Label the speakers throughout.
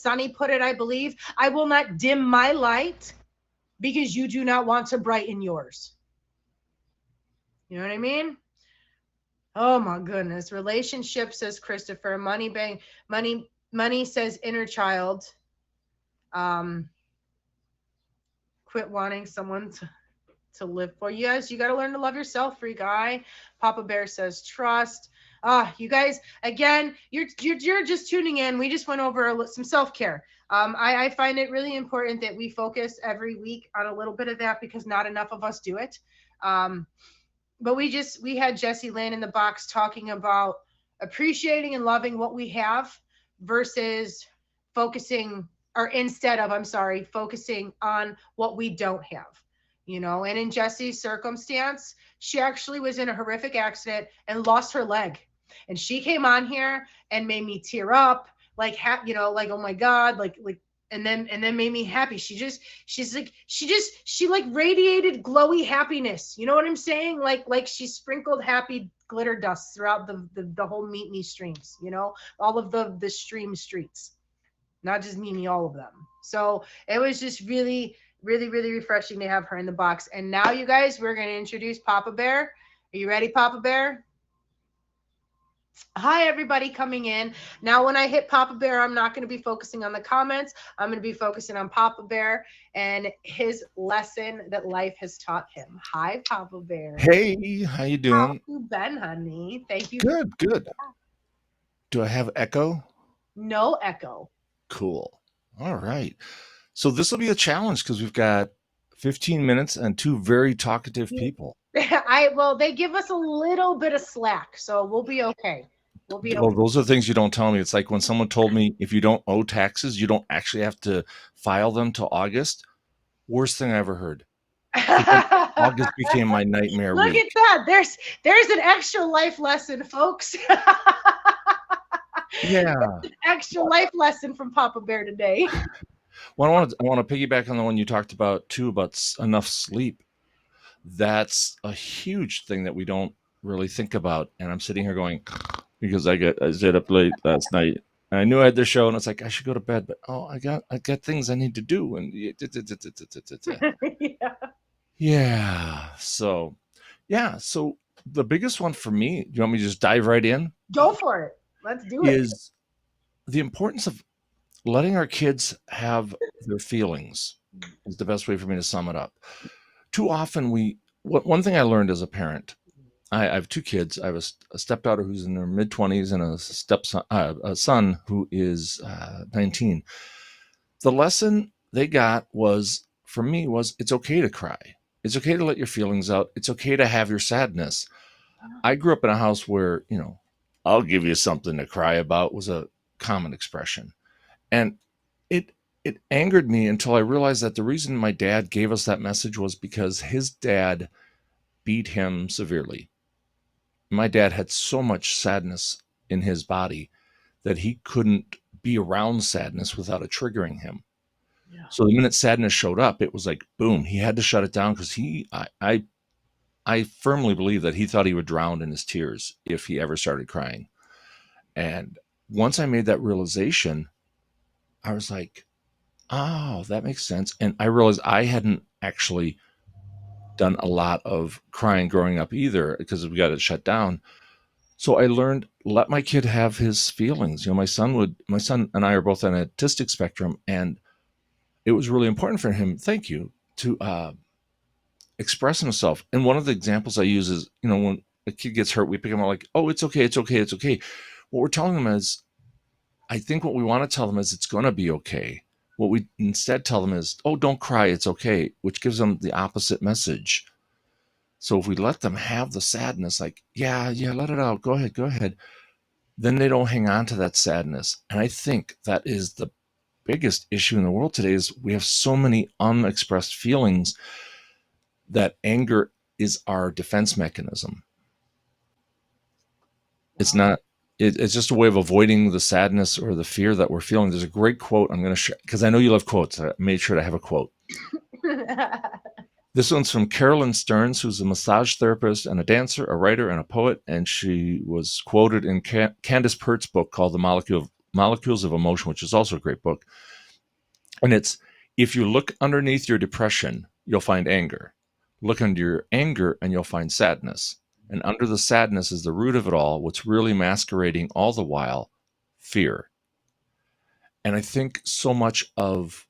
Speaker 1: Sunny put it, I believe. I will not dim my light because you do not want to brighten yours. You know what I mean? Oh my goodness. Relationship, says Christopher. Money bang. Money says inner child. Um, quit wanting someone to live for you. Yes, you got to learn to love yourself, free guy. Papa Bear says trust. You guys, again, you're just tuning in. We just went over some self-care. I find it really important that we focus every week on a little bit of that because not enough of us do it. But we had Jessie Lynn in the box talking about appreciating and loving what we have versus focusing, or instead of, I'm sorry, focusing on what we don't have. And in Jessie's circumstance, she actually was in a horrific accident and lost her leg. And she came on here and made me tear up, like, like, oh my God, like, and then made me happy. She radiated glowy happiness. You know what I'm saying? Like she sprinkled happy glitter dust throughout the whole Meet Me streams, all of the stream streets, not just Meet Me, all of them. So it was just really, really, really refreshing to have her in the box. And now, you guys, we're going to introduce Papa Bear. Are you ready, Papa Bear? Hi, everybody coming in. Now, when I hit Papa Bear, I'm not going to be focusing on the comments. I'm going to be focusing on Papa Bear and his lesson that life has taught him. Hi, Papa Bear.
Speaker 2: Hey, how you doing?
Speaker 1: How you been, honey? Thank you.
Speaker 2: Good. Do I have echo?
Speaker 1: No echo.
Speaker 2: Cool. All right. So this will be a challenge because we've got 15 minutes and two very talkative people.
Speaker 1: Well, they give us a little bit of slack, so we'll be okay.
Speaker 2: Well, those are things you don't tell me. It's like when someone told me if you don't owe taxes, you don't actually have to file them till August. Worst thing I ever heard. August became my nightmare
Speaker 1: Look
Speaker 2: week.
Speaker 1: at that. There's an extra life lesson, folks.
Speaker 2: Yeah.
Speaker 1: An extra life lesson from Papa Bear today.
Speaker 2: Well, I want to piggyback on the one you talked about too, about enough sleep. That's a huge thing that we don't really think about. And I'm sitting here going, because I stayed up late last night. And I knew I had the show, and it's like I should go to bed, but I got things I need to do, and yeah. So the biggest one for me, do you want me to just dive right in?
Speaker 1: Go for it. Let's do it.
Speaker 2: Is the importance of letting our kids have their feelings is the best way for me to sum it up. Too often one thing I learned as a parent, I have two kids. I have a stepdaughter who's in her mid-20s and a son who is 19. The lesson they got from me was it's okay to cry. It's okay to let your feelings out. It's okay to have your sadness. I grew up in a house where, I'll give you something to cry about was a common expression. And it angered me until I realized that the reason my dad gave us that message was because his dad beat him severely. My dad had so much sadness in his body that he couldn't be around sadness without it triggering him. Yeah. So the minute sadness showed up, it was like, boom, he had to shut it down because I firmly believe that he thought he would drown in his tears if he ever started crying. And once I made that realization, I was like, oh, that makes sense. And I realized I hadn't actually done a lot of crying growing up either because we got it shut down. So I learned, let my kid have his feelings. My son and I are both on an autistic spectrum, and it was really important for him, thank you, to express himself. And one of the examples I use is, when a kid gets hurt, we pick him up like, oh, it's okay, it's okay, it's okay. What we're telling them is, I think what we want to tell them is it's going to be okay. What we instead tell them is, oh, don't cry, it's okay, which gives them the opposite message. So if we let them have the sadness, like, yeah, let it out, go ahead, then they don't hang on to that sadness. And I think that is the biggest issue in the world today is we have so many unexpressed feelings that anger is our defense mechanism. It's not. It's just a way of avoiding the sadness or the fear that we're feeling. There's a great quote I'm going to share because I know you love quotes. I made sure to have a quote. This one's from Carolyn Stearns, who's a massage therapist and a dancer, a writer, and a poet. And she was quoted in Candace Pert's book called The Molecules of Emotion, which is also a great book. And it's, if you look underneath your depression, you'll find anger. Look under your anger and you'll find sadness. And under the sadness is the root of it all, what's really masquerading all the while, fear. And I think so much of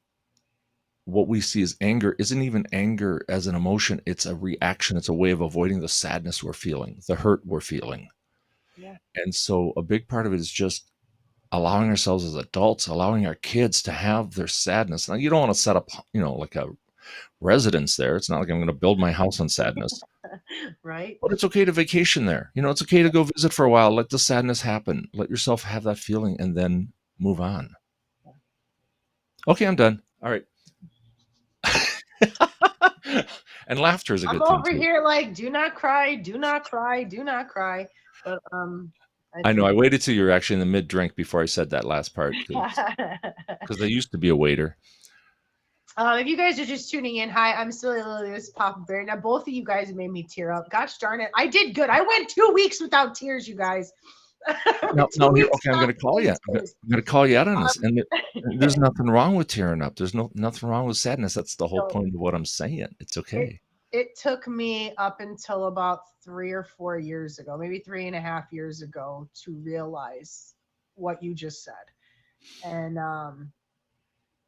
Speaker 2: what we see as anger isn't even anger as an emotion. It's a reaction. It's a way of avoiding the sadness we're feeling, the hurt we're feeling.
Speaker 1: Yeah.
Speaker 2: And so a big part of it is just allowing ourselves as adults, allowing our kids to have their sadness. Now, you don't want to set up, like a residence there. It's not like I'm going to build my house on sadness.
Speaker 1: Right.
Speaker 2: But it's okay to vacation there. It's okay to go visit for a while. Let the sadness happen. Let yourself have that feeling and then move on. Okay, I'm done. All right. And laughter is a good thing.
Speaker 1: I'm over here like, do not cry, do not cry, do not cry. But
Speaker 2: I know. I waited till you were actually in the mid-drink before I said that last part, because I used to be a waiter.
Speaker 1: If you guys are just tuning in, hi, I'm Silly Lily. This is Papa Bear. Now, both of you guys have made me tear up. Gosh darn it. I did good. I went 2 weeks without tears, you guys.
Speaker 2: No, okay, I'm going to call you. I'm going to call you out on this. And there's nothing wrong with tearing up. There's nothing wrong with sadness. That's the whole point of what I'm saying. It's okay.
Speaker 1: It took me up until about 3 or 4 years ago, maybe 3.5 years ago, to realize what you just said. And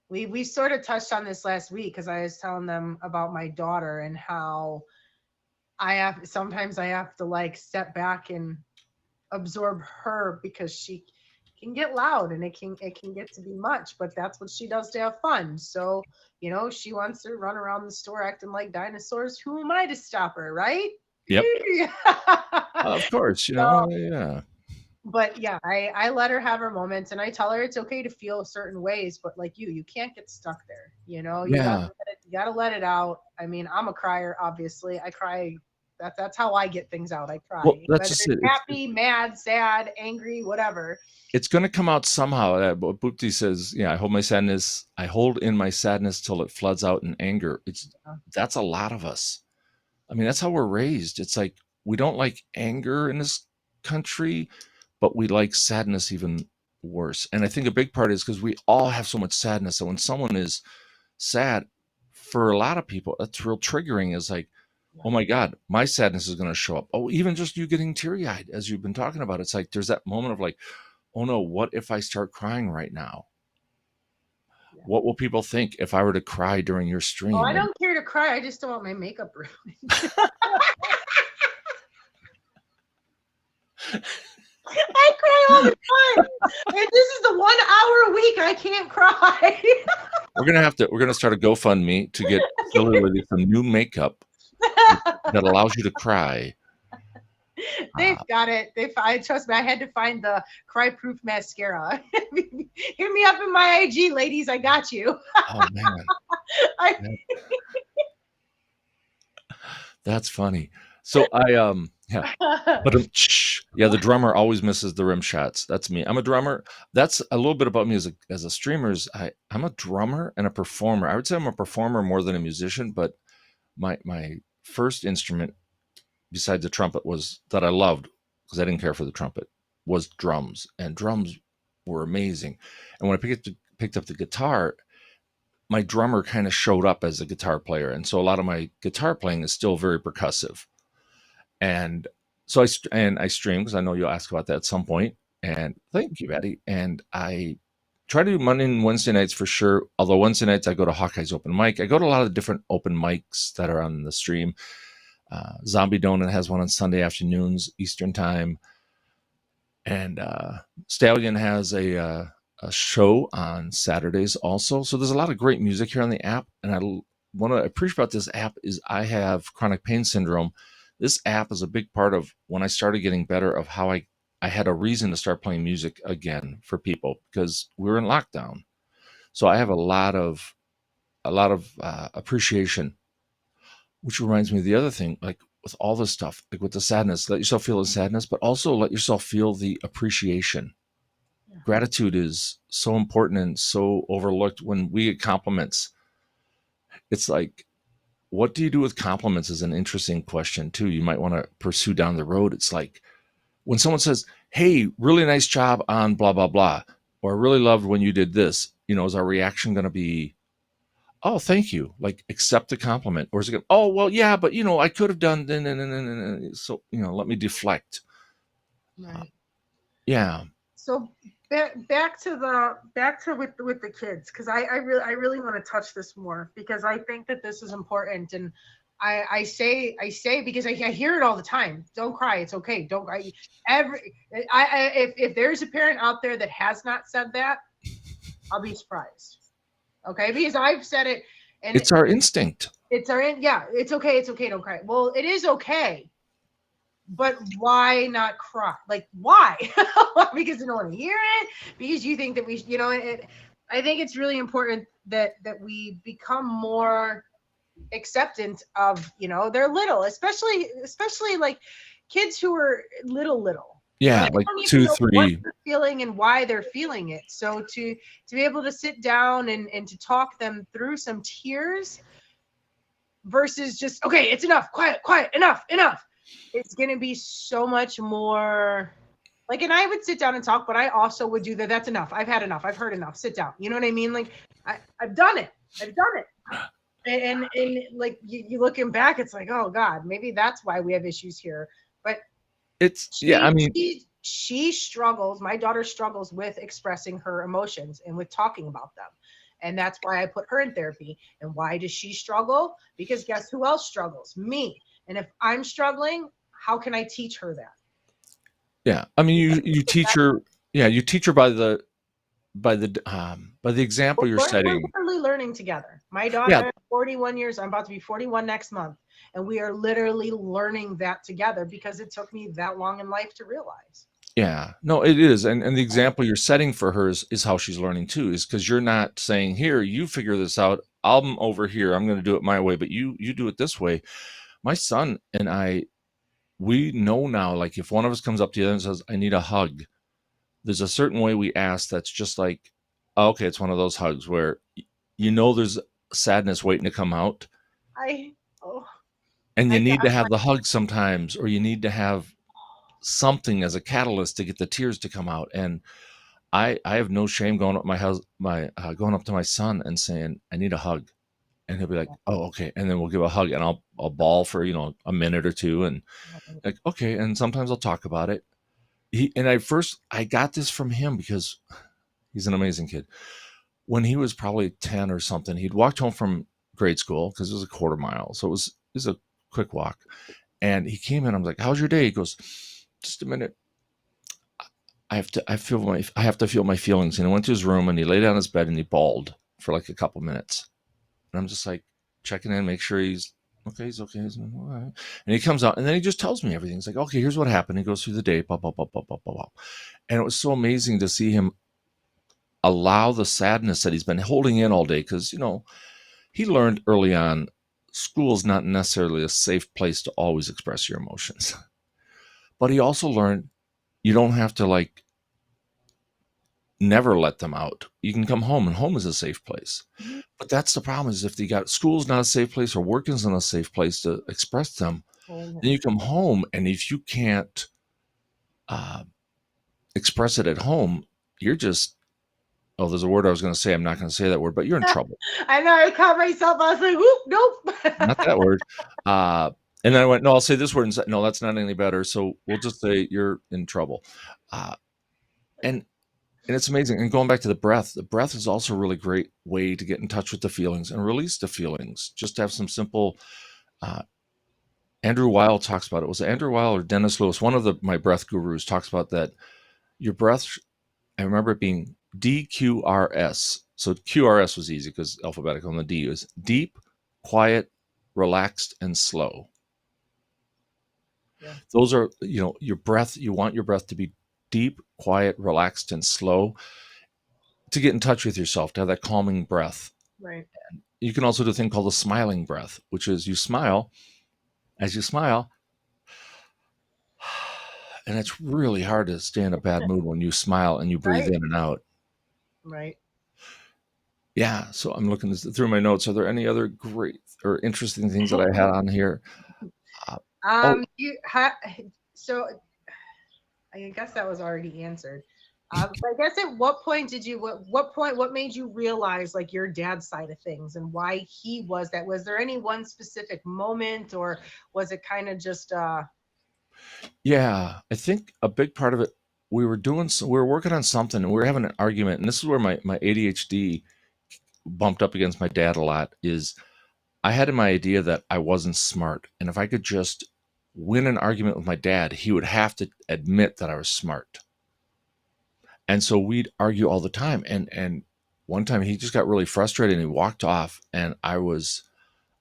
Speaker 1: we sort of touched on this last week, because I was telling them about my daughter and how sometimes I have to like step back and absorb her, because she can get loud and it can get to be much, but that's what she does to have fun. So, she wants to run around the store acting like dinosaurs. Who am I to stop her, right?
Speaker 2: Yep. Of course, yeah.
Speaker 1: But yeah, I let her have her moments, and I tell her it's okay to feel certain ways, but like you can't get stuck there. You gotta let it out. I mean, I'm a crier, obviously. I cry. That's how I get things out. I cry.
Speaker 2: Well, that's just it.
Speaker 1: Happy, mad, sad, angry, whatever.
Speaker 2: It's going to come out somehow. Bhupti says, I hold my sadness. I hold in my sadness till it floods out in anger. That's a lot of us. I mean, that's how we're raised. It's like, we don't like anger in this country, but we like sadness even worse. And I think a big part is because we all have so much sadness. So when someone is sad, for a lot of people, that's real triggering. Is like, oh my God, my sadness is going to show up. Oh, even just you getting teary-eyed, as you've been talking about. It's like, there's that moment of like, oh no, what if I start crying right now? Yeah. What will people think if I were to cry during your stream?
Speaker 1: Oh, I don't care to cry. I just don't want my makeup ruined. I cry all the time. And this is the 1 hour a week I can't cry.
Speaker 2: We're gonna start a GoFundMe to get Silly Lily some new makeup that allows you to cry.
Speaker 1: They've got it. Trust me, I had to find the cry-proof mascara. Hit me up in my IG, ladies. I got you.
Speaker 2: Oh man. That's funny. So but the drummer always misses the rim shots. That's me. I'm a drummer. That's a little bit about me as a streamer. I'm a drummer and a performer. I would say I'm a performer more than a musician, but my first instrument besides the trumpet that I loved, because I didn't care for the trumpet, was drums. And drums were amazing. And when I picked up the guitar, my drummer kind of showed up as a guitar player. And so a lot of my guitar playing is still very percussive. And so I stream, because I know you'll ask about that at some point. And thank you, Betty. And I try to do Monday and Wednesday nights for sure. Although Wednesday nights I go to Hawkeye's open mic. I go to a lot of different open mics that are on the stream. Zombie Donut has one on Sunday afternoons, Eastern time. And Stallion has a show on Saturdays also. So there's a lot of great music here on the app. And what I appreciate about this app is I have chronic pain syndrome. This app is a big part of when I started getting better, of how I had a reason to start playing music again for people, because we were in lockdown. So I have a lot of appreciation, which reminds me of the other thing, like with all this stuff, like with the sadness, let yourself feel the sadness, but also let yourself feel the appreciation. Yeah. Gratitude is so important and so overlooked. When we get compliments, it's like, what do you do with compliments is an interesting question too. You might want to pursue down the road. It's like when someone says, hey, really nice job on blah, blah, blah. or I really loved when you did this, is our reaction going to be, oh, thank you, like accept the compliment, or is it going, oh, well, yeah, but I could have done, so let me deflect.
Speaker 1: Right.
Speaker 2: Yeah.
Speaker 1: So back to with the kids, because I really want to touch this more, because I think that this is important. And I say because I hear it all the time. Don't cry, it's okay. Don't cry. If there's a parent out there that has not said that, I'll be surprised. Okay, because I've said it, and
Speaker 2: It's our instinct.
Speaker 1: yeah, it's okay, don't cry. Well, it is okay, but why not cry? Like, why? Because you don't want to hear it, because you think that I think it's really important that we become more acceptant of, they're little, especially like kids who are little.
Speaker 2: Yeah,
Speaker 1: They
Speaker 2: like
Speaker 1: don't even
Speaker 2: two,
Speaker 1: know what
Speaker 2: three.
Speaker 1: they're feeling and why they're feeling it. So to be able to sit down and to talk them through some tears, versus just, okay, it's enough, quiet, enough. It's going to be so much more like, and I would sit down and talk, but I also would do that. That's enough. I've had enough. I've heard enough. Sit down. You know what I mean? Like, I've done it. And like, you looking back, it's like, oh God, maybe that's why we have issues here. But
Speaker 2: Yeah, I mean,
Speaker 1: she struggles. My daughter struggles with expressing her emotions and with talking about them. And that's why I put her in therapy. And why does she struggle? Because guess who else struggles? Me. And if I'm struggling, how can I teach her that?
Speaker 2: yeah, I mean, you teach her, yeah, you teach her by the example you're
Speaker 1: We're
Speaker 2: setting.
Speaker 1: literally learning together. My
Speaker 2: Yeah,
Speaker 1: daughter, 41 years, I'm about to be 41 next month. And we are literally learning that together, because it took me that long in life to realize.
Speaker 2: yeah, no, it is, and the example you're setting for her is how she's learning too, is because you're not saying, here, you figure this out. I'm over here. I'm going to do it my way, but you do it this way. My son and I, we know now, like if one of us comes up to the other and says, I need a hug, there's a certain way we ask that's just like, okay, it's one of those hugs where there's sadness waiting to come out,
Speaker 1: I oh
Speaker 2: and you
Speaker 1: I
Speaker 2: need to
Speaker 1: got
Speaker 2: have the hug sometimes, or you need to have something as a catalyst to get the tears to come out. And I have no shame going up going up to my son and saying, I need a hug, and he'll be like, oh, okay, and then we'll give a hug, and I'll bawl for a minute or two, and like, okay, and sometimes I'll talk about it. I got this from him because he's an amazing kid. When he was probably 10 or something, he'd walked home from grade school because it was a quarter mile, so it was a quick walk. And he came in. I was like, "How's your day?" He goes, "Just a minute. I have to feel my feelings." And he went to his room and he lay down in his bed and he bawled for like a couple minutes. And I'm just like checking in, make sure he's okay. He's okay. He's all right. And he comes out and then he just tells me everything. He's like, "Okay, here's what happened." He goes through the day, blah blah blah blah blah blah blah. And it was so amazing to see him allow the sadness that he's been holding in all day, because he learned early on, school is not necessarily a safe place to always express your emotions. But he also learned you don't have to like never let them out. You can come home, and home is a safe place. But that's the problem, is if you got school's not a safe place or work isn't a safe place to express them, then you come home, and if you can't uh, express it at home, you're just, oh, there's a word I was going to say. I'm not going to say that word, but you're in trouble.
Speaker 1: I know, I caught myself. I was like, whoop,
Speaker 2: Not
Speaker 1: nope.
Speaker 2: that word. And then I went, no, I'll say this word. And said, no, that's not any better. So we'll just say you're in trouble. Uh, and and it's amazing. And going back to the breath is also a really great way to get in touch with the feelings and release the feelings. Just to have some simple. Uh, Andrew Weil talks about it. Was it Andrew Weil or Dennis Lewis? One of my breath gurus talks about that. Your breath. I remember it being DQRS. So QRS was easy because alphabetical, and the D is deep, quiet, relaxed, and slow.
Speaker 1: Yeah.
Speaker 2: Those are, your breath. You want your breath to be deep, quiet, relaxed, and slow, to get in touch with yourself, to have that calming breath.
Speaker 1: Right.
Speaker 2: You can also do a thing called a smiling breath, which is you smile. As you smile, and it's really hard to stay in a bad mood when you smile and you breathe
Speaker 1: Right.
Speaker 2: in and out.
Speaker 1: Right.
Speaker 2: Yeah. So I'm looking through my notes. Are there any other great or interesting things that I had on here? Uh, oh,
Speaker 1: You so I guess that was already answered. I guess at what point did you what made you realize like your dad's side of things and why he was that? Was there any one specific moment or was it kind of just
Speaker 2: Yeah, I think a big part of it, we were working on something and we were having an argument, and this is where my ADHD bumped up against my dad a lot, is I had my idea that I wasn't smart, and if I could just win an argument with my dad, he would have to admit that I was smart. And so we'd argue all the time, and one time he just got really frustrated and he walked off, and I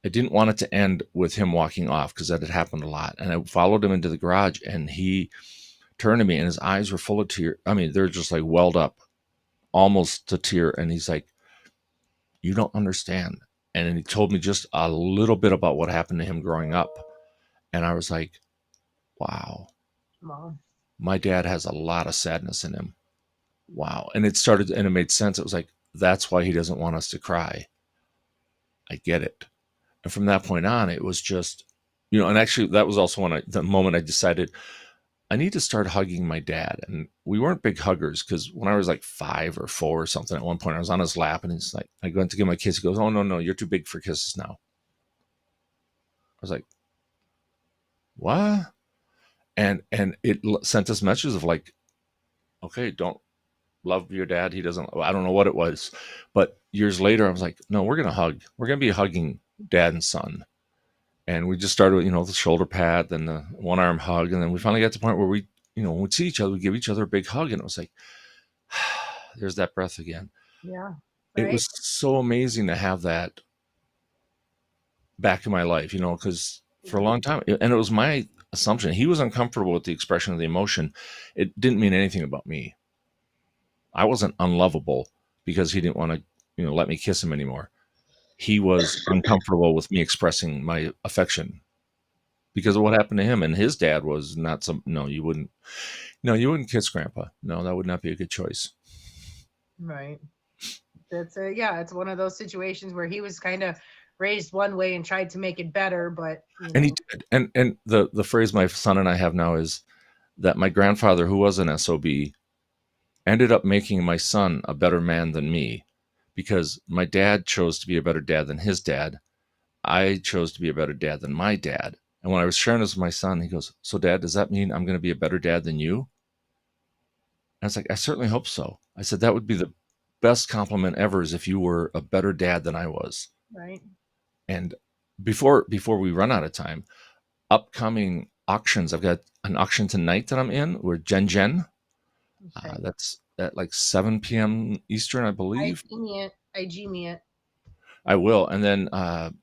Speaker 2: didn't want it to end with him walking off because that had happened a lot. And I followed him into the garage, and he turned to me and his eyes were full of tears. I mean, they're just like welled up almost to tear. And he's like, "You don't understand." And then he told me just a little bit about what happened to him growing up. And I was like, wow,
Speaker 1: mom?
Speaker 2: my dad has a lot of sadness in him. Wow. And it started, and it made sense. It was like, that's why he doesn't want us to cry. I get it. And from that point on, it was just, and actually that was also the moment I decided I need to start hugging my dad. And we weren't big huggers because when I was like 5 or 4 or something, at one point I was on his lap and he's like, I went to give him a kiss. He goes, "Oh, no, no, you're too big for kisses now." I was like, what? And it sent us messages of like, okay, don't love your dad. He doesn't, I don't know what it was. But years later, I was like, no, we're going to hug. We're going to be hugging dad and son. And we just started with, the shoulder pad, then the one arm hug. And then we finally got to the point where when we'd see each other, we give each other a big hug. And it was like, there's that breath again.
Speaker 1: Yeah.
Speaker 2: It
Speaker 1: Right.
Speaker 2: was so amazing to have that back in my life, because for a long time, and it was my assumption, he was uncomfortable with the expression of the emotion. It didn't mean anything about me. I wasn't unlovable because he didn't want to, let me kiss him anymore. He was uncomfortable with me expressing my affection because of what happened to him. And his dad was not no, you wouldn't kiss grandpa. No, that would not be a good choice.
Speaker 1: Right. It's one of those situations where he was kind of raised one way and tried to make it better, but
Speaker 2: And he did. And the phrase my son and I have now is that my grandfather, who was an SOB, ended up making my son a better man than me because my dad chose to be a better dad than his dad. I chose to be a better dad than my dad. And when I was sharing this with my son, he goes, "So, Dad, does that mean I'm going to be a better dad than you?" And I was like, "I certainly hope so." I said, "That would be the best compliment ever, is if you were a better dad than I was."
Speaker 1: right.
Speaker 2: And before we run out of time, upcoming auctions. I've got an auction tonight that I'm in. We're Gen.
Speaker 1: Okay.
Speaker 2: That's at like 7 p.m. Eastern, I believe.
Speaker 1: IG me it.
Speaker 2: I will. And then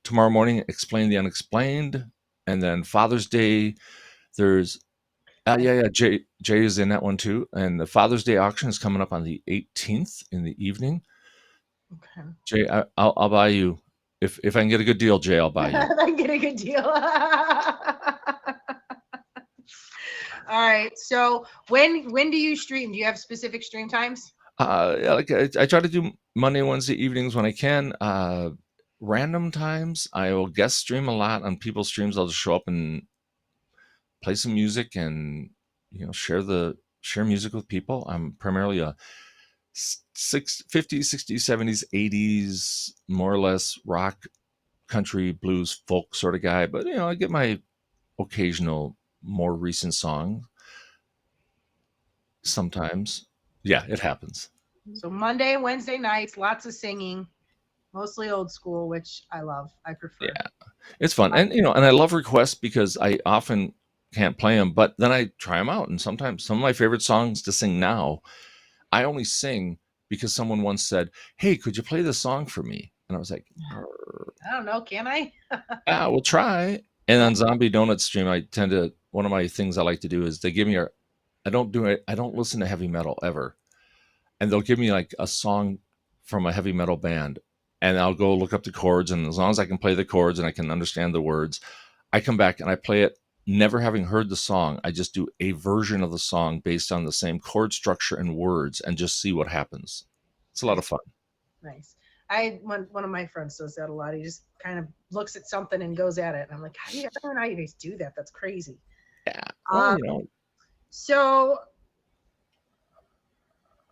Speaker 2: tomorrow morning, Explain the Unexplained. And then Father's Day, there's, yeah, Jay is in that one too. And the Father's Day auction is coming up on the 18th in the evening.
Speaker 1: Okay.
Speaker 2: Jay, I'll buy you. If I can get a good deal, Jay, I'll buy you.
Speaker 1: I get a good deal. All right. So when do you stream? Do you have specific stream times?
Speaker 2: Yeah, like I try to do Monday, Wednesday evenings when I can. Random times, I will guest stream a lot on people's streams. I'll just show up and play some music and share music with people. I'm primarily a 50s, 60s, 70s, 80s, more or less rock, country, blues, folk sort of guy. But I get my occasional more recent song sometimes. Yeah, it happens.
Speaker 1: So Monday and Wednesday nights, lots of singing, mostly old school, which I love. I prefer.
Speaker 2: Yeah, it's fun. And and I love requests because I often can't play them, but then I try them out. And sometimes some of my favorite songs to sing now, I only sing because someone once said, "Hey, could you play this song for me?" And I was like,
Speaker 1: I don't know, can I?
Speaker 2: "Yeah, we'll try." And on Zombie Donut Stream, one of my things I like to do is they give me I don't listen to heavy metal ever. And they'll give me like a song from a heavy metal band, and I'll go look up the chords, and as long as I can play the chords and I can understand the words, I come back and I play it never having heard the song. I just do a version of the song based on the same chord structure and words and just see what happens. It's a lot of fun.
Speaker 1: Nice. One of my friends does that a lot. He just kind of looks at something and goes at it. And I'm like, I don't know how you guys do that. That's crazy.
Speaker 2: Yeah. Well,
Speaker 1: So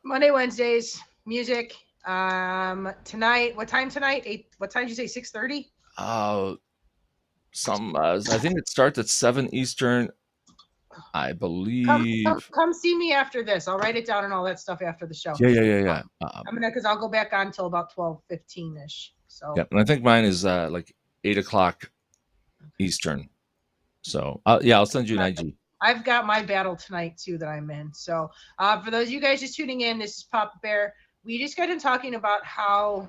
Speaker 1: Monday, Wednesdays, music. Tonight, what time tonight? 8, what time did you say? 6:30?
Speaker 2: Uh, I think it starts at 7 Eastern, I believe.
Speaker 1: Come see me after this. I'll write it down and all that stuff after the show.
Speaker 2: Yeah.
Speaker 1: Because I'll go back on until about 12:15 ish. So
Speaker 2: Yeah, and I think mine is like 8 o'clock Eastern. So yeah, I'll send you an IG.
Speaker 1: I've got my battle tonight too that I'm in. So for those of you guys just tuning in, this is Papa Bear. We just got in talking about how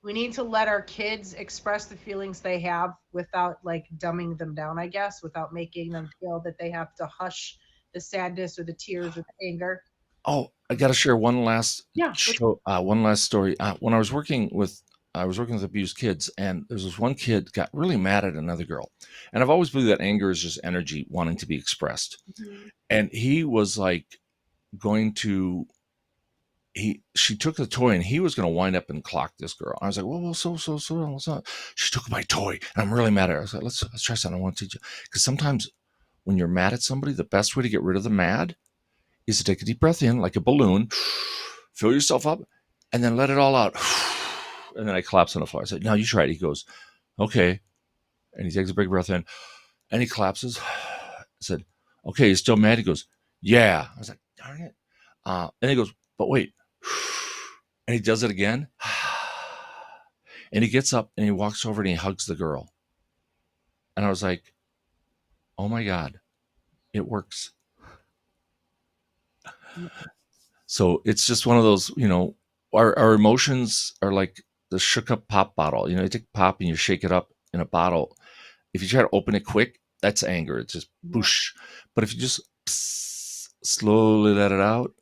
Speaker 1: we need to let our kids express the feelings they have without like dumbing them down, I guess, without making them feel that they have to hush the sadness or the tears or the anger.
Speaker 2: Oh, I got to share one last one last story. When I was working with abused kids, and there's this one kid got really mad at another girl, and I've always believed that anger is just energy wanting to be expressed.
Speaker 1: Mm-hmm.
Speaker 2: And he was like she took the toy and he was going to wind up and clock this girl. I was like, well, so, what's up? She took my toy and I'm really mad at her. I was like, let's try something. I want to teach you. Because sometimes when you're mad at somebody, the best way to get rid of the mad is to take a deep breath in like a balloon, fill yourself up, and then let it all out. And then I collapse on the floor. I said, no, you try it. He goes, okay. And he takes a big breath in and he collapses. I said, okay, he's still mad? He goes, yeah. I was like, darn it. And he goes, but wait. And he does it again. And he gets up and he walks over and he hugs the girl. And I was like, oh my God, it works. So it's just one of those, our emotions are like the shook up pop bottle. You take pop and you shake it up in a bottle. If you try to open it quick, that's anger. It's just boosh. But if you just slowly let it out,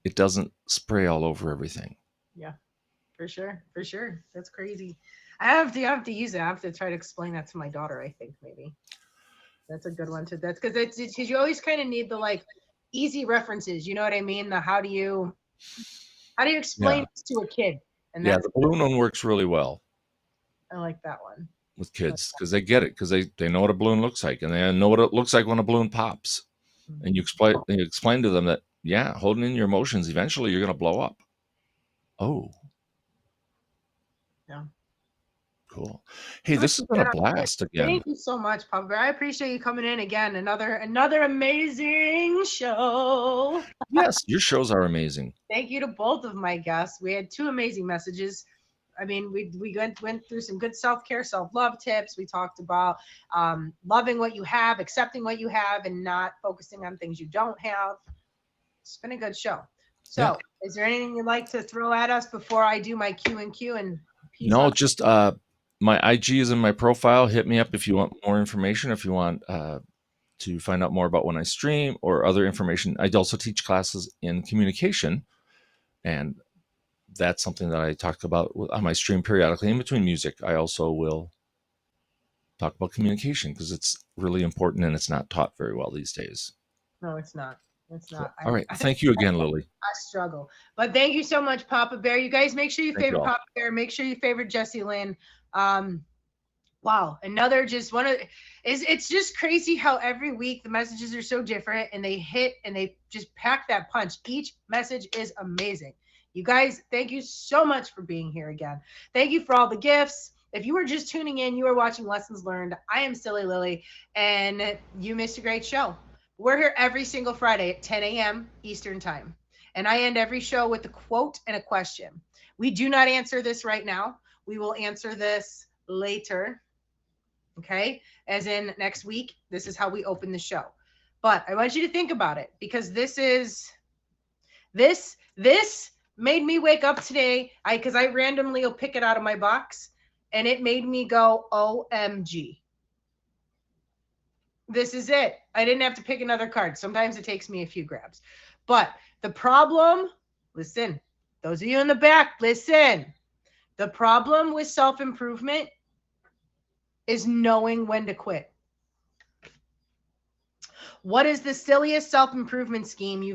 Speaker 2: it doesn't spray all over everything.
Speaker 1: Yeah, for sure. That's crazy. I have to use it. I have to try to explain that to my daughter. I think maybe that's a good one to. That's because it's because you always kind of need the like easy references. You know what I mean? The how do you explain this to a kid?
Speaker 2: And the balloon one works really well.
Speaker 1: I like that one
Speaker 2: with kids because they get it because they know what a balloon looks like and they know what it looks like when a balloon pops. Mm-hmm. And you explain to them that holding in your emotions, eventually you're going to blow up. Oh,
Speaker 1: yeah,
Speaker 2: cool. Hey, this has been a blast again.
Speaker 1: Thank you so much, Papa Bear. I appreciate you coming in again. Another amazing show.
Speaker 2: Yes, your shows are amazing.
Speaker 1: Thank you to both of my guests. We had 2 amazing messages. I mean, we went through some good self-care, self-love tips. We talked about loving what you have, accepting what you have, and not focusing on things you don't have. It's been a good show. So, is there anything you'd like to throw at us before I do my Q&Q and peace out?
Speaker 2: Just my IG is in my profile. Hit me up if you want more information, if you want to find out more about when I stream or other information. I also teach classes in communication, and that's something that I talk about on my stream periodically. In between music, I also will talk about communication because it's really important and it's not taught very well these days.
Speaker 1: No, it's not. It's not.
Speaker 2: All right. Thank you again, Lily.
Speaker 1: I struggle. But thank you so much, Papa Bear. You guys make sure you favorite Papa Bear. Make sure you favorite Jessie Lynn. Wow. Another just one of it's just crazy how every week the messages are so different and they hit and they just pack that punch. Each message is amazing. You guys, thank you so much for being here again. Thank you for all the gifts. If you were just tuning in, you are watching Lessons Learned. I am Silly Lily, and you missed a great show. We're here every single Friday at 10 a.m. Eastern Time. And I end every show with a quote and a question. We do not answer this right now. We will answer this later. Okay? As in next week, this is how we open the show. But I want you to think about it because this made me wake up today because I randomly will pick it out of my box and it made me go, OMG. This is it. I didn't have to pick another card. Sometimes it takes me a few grabs. But the problem, listen, those of you in the back, listen. The problem with self-improvement is knowing when to quit. What is the silliest self-improvement scheme you've